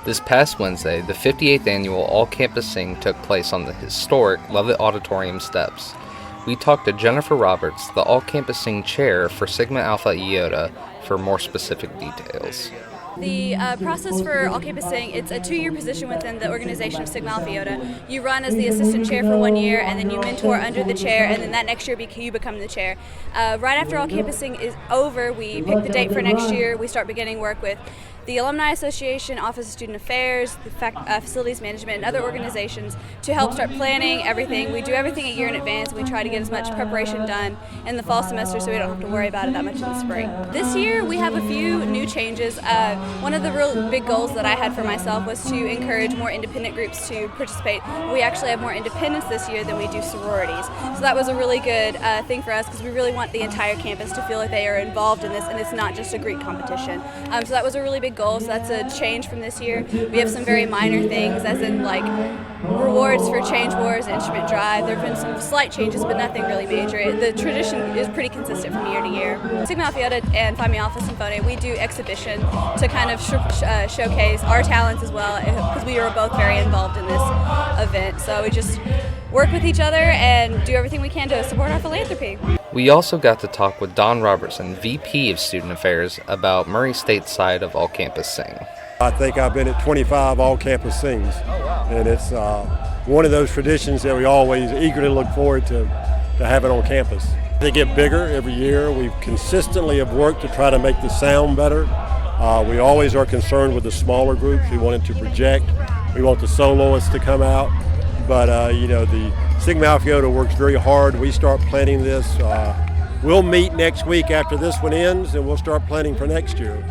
This past Wednesday, the 58th annual All-Campus Sing took place on the historic Lovett Auditorium steps. We talked to Jennifer Roberts, the All-Campus Sing chair for Sigma Alpha Iota, for more specific details. The process for All-Campus Sing, it's a 2-year position within the organization of Sigma Alpha Iota. You run as the assistant chair for 1 year, and then you mentor under the chair, and then that next year you become the chair. Right after All-Campus Sing is over, we pick the date for next year. We start beginning work with the Alumni Association, Office of Student Affairs, the Facilities Management, and other organizations to help start planning everything. We do everything a year in advance, and we try to get as much preparation done in the fall semester so we don't have to worry about it that much in the spring. This year, we have a few new changes. One of the real big goals that I had for myself was to encourage more independent groups to participate. We actually have more independence this year than we do sororities. So that was a really good thing for us because we really want the entire campus to feel like they are involved in this and it's not just a Greek competition. So that was a really big goal, so that's a change from this year. We have some very minor things, as in like rewards for change wars, instrument drive. There have been some slight changes, but nothing really major. The tradition is pretty consistent from year to year. Sigma Alpha Iota and Phi Alpha Symphonia, we do exhibition to kind of showcase our talents as well, because we are both very involved in this event. So we just work with each other and do everything we can to support our philanthropy. We also got to talk with Don Robertson, VP of Student Affairs, about Murray State's side of All-Campus Sing. I think I've been at 25 All-Campus Sings, and it's one of those traditions that we always eagerly look forward to having on campus. They get bigger every year. We consistently have worked to try to make the sound better. We always are concerned with the smaller groups. We want it to project. We want the soloists to come out. But, the Sigma Alpha Iota works very hard. We start planning this. We'll meet next week after this one ends, and we'll start planning for next year.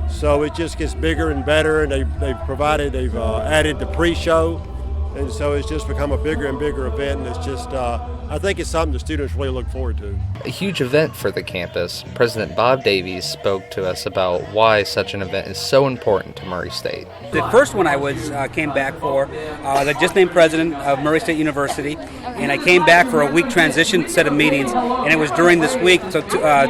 So it just gets bigger and better, and they've added the pre-show. And so it's just become a bigger and bigger event, and it's just, I think it's something the students really look forward to. A huge event for the campus. President Bob Davies spoke to us about why such an event is so important to Murray State. The first one I came back for, I just named president of Murray State University, and I came back for a week transition set of meetings, and it was during this week, so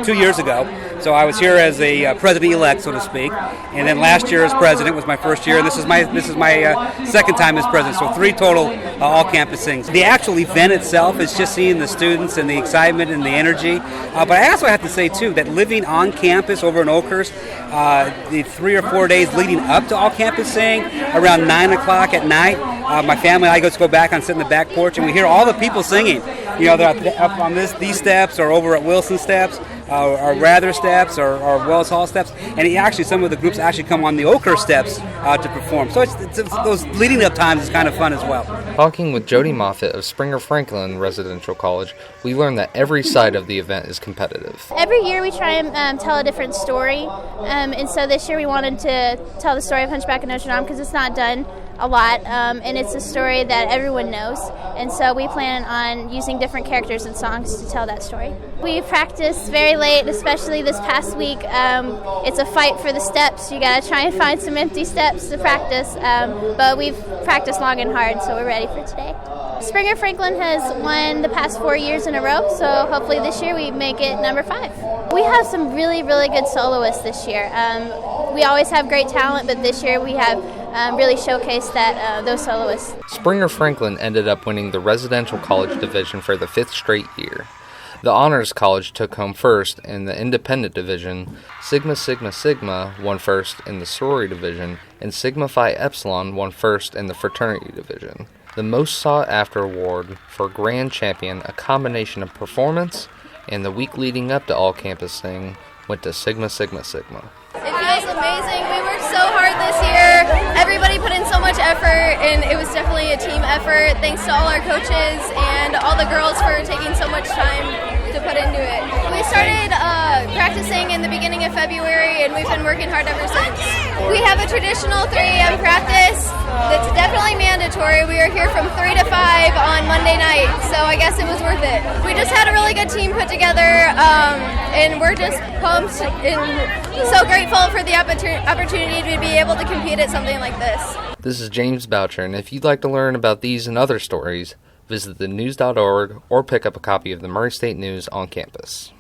2 years ago. So I was here as a president-elect, so to speak, and then last year as president was my first year, and this is my second time as president, so 3 total all-campus things. The actual event itself is just seeing the students and the excitement and the energy, but I also have to say, too, that living on campus over in Oakhurst, the 3 or 4 days leading up to all-campus sing, around 9 o'clock at night, my family and I go back and sit in the back porch, and we hear all the people singing. They're up on these steps or over at Wilson steps, or Rather steps, or Wells Hall steps, and actually some of the groups actually come on the Oakhurst steps to perform. So it's those leading up times is kind of fun as well. Talking with Jodi Moffett of Springer Franklin Residential College, we learned that every side of the event is competitive. Every year we try and tell a different story, and so this year we wanted to tell the story of Hunchback of Notre Dame because it's not done a lot, and it's a story that everyone knows, and so we plan on using different characters and songs to tell that story. We practice very late, especially this past week. It's a fight for the steps. You gotta try and find some empty steps to practice, but we've practiced long and hard, so we're ready for today. Springer Franklin has won the past 4 years in a row, so hopefully this year we make it number 5. We have some really, really good soloists this year. We always have great talent, but this year we have really showcased those soloists. Springer Franklin ended up winning the Residential College Division for the 5th straight year. The Honors College took home first in the Independent Division, Sigma Sigma Sigma won first in the Sorority Division, and Sigma Phi Epsilon won first in the Fraternity Division. The most sought-after award for Grand Champion, a combination of performance and the week leading up to All-Campus Sing, went to Sigma Sigma Sigma. It feels amazing. We worked so hard this year. Everybody put in so much effort, and it was definitely a team effort. Thanks to all our coaches and all the girls for taking so much time to put into it. We started practicing in the beginning of February, and we've been working hard ever since. We have a traditional 3 a.m. practice that's definitely mandatory. We are here from 3 to 5 on Monday night, so I guess it was worth it. We just had a really good team put together, and we're just pumped and so grateful for the opportunity to be able to compete at something like this. This is James Boucher, and if you'd like to learn about these and other stories, visit thenews.org or pick up a copy of the Murray State News on campus.